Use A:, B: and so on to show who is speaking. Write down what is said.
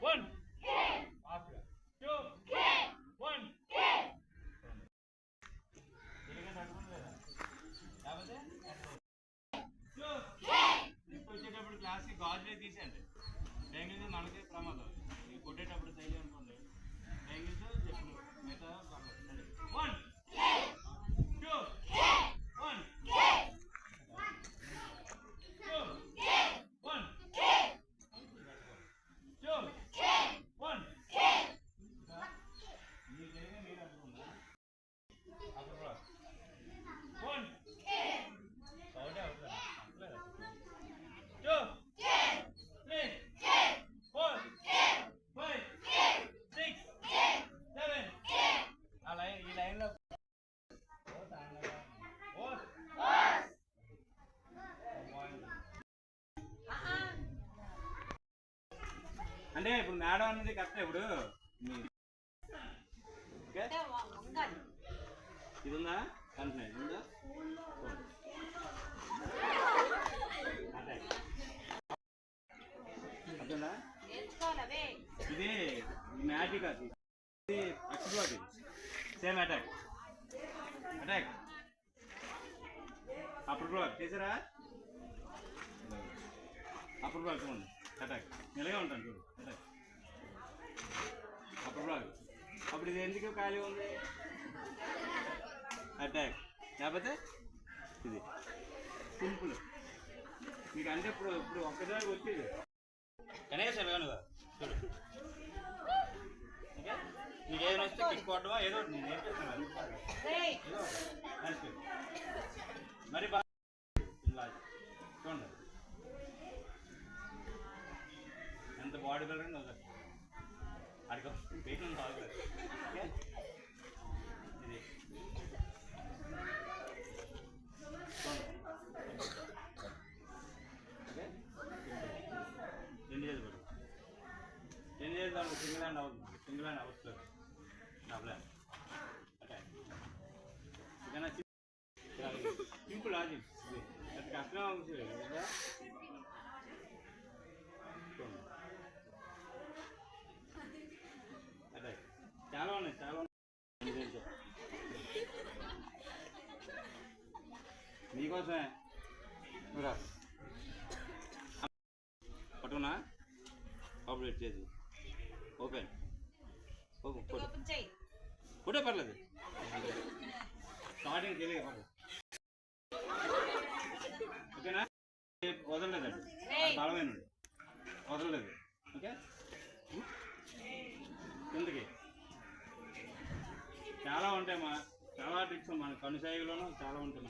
A: 1 after 2 1 ఇదిగా తట్టుకుంది కదా కాకపోతే వచ్చేటప్పుడు క్లాస్కి గాజులే తీసేయండి డెంగిల్స్ మనకి ప్రమాదం కొట్టేటప్పుడు తైలి అనుకోండి డెంగిల్స్ చెప్పులు మిగతా పర్లేదు 1 2 1 అంటే ఇప్పుడు మేడం అనేది కరెక్ట్ ఇప్పుడు ఇది ఉందా కంటే ఉందా అర్థందా ఇది మ్యాజిక్ అది ఇది అక్సిబ్లాక్ సేమ్ అటాక్ అటాక్ అప్పుడు బ్లాక్ చేసారా అప్పుడు బ్లాక్ చూడండి అటాక్ నిలగా ఉంటాను చూడు అటాక్ అప్పుడు బ్లాక్ అప్పుడు ఇది ఎందుకు ఖాళీ ఉంది అటాక్ లేకపోతే ఇది సింపుల్ మీకు అంటే ఇప్పుడు ఇప్పుడు ఒక్కసారి వచ్చేది కనీసం ఎలాగనుగా చూడు ఓకే నీకు ఏదైనా వస్తే కిక్ కొట్టవా ఏదో నేను నేర్పిస్తున్నాను మరి బాగా చూడండి ఎంత బాడీ బిల్డర్ ఉంది అడిగో వెయిట్ ఉంది బాగుంది ఓకే ఇది ఓకే 2 చేసి పడు 2 చేసి దానికి సింగిల్ హ్యాండ్ అవుతుంది సింగిల్ హ్యాండ్ అవసరం డబుల్ హ్యాండ్ ఓకే ఇదన్నా సింపుల్ లాజిక్ అది కష్టం అవుతుంది కదా అదే చాలా ఉన్నాయి చాలా ఉన్నాయి మీకోసమే పట్టుకున్నా ఆపరేట్ చేసి ఓపెన్ ఫోటో పర్లేదు స్టార్టింగ్ తెలియదు పర్లేదు ఓకేనా వదలలేదండి బలమైన వదలలేదు ఓకే ఎందుకు చాలా ఉంటాయి మా చాలా ట్రిక్స్ మన కనుసైగలోనూ చాలా ఉంటాయి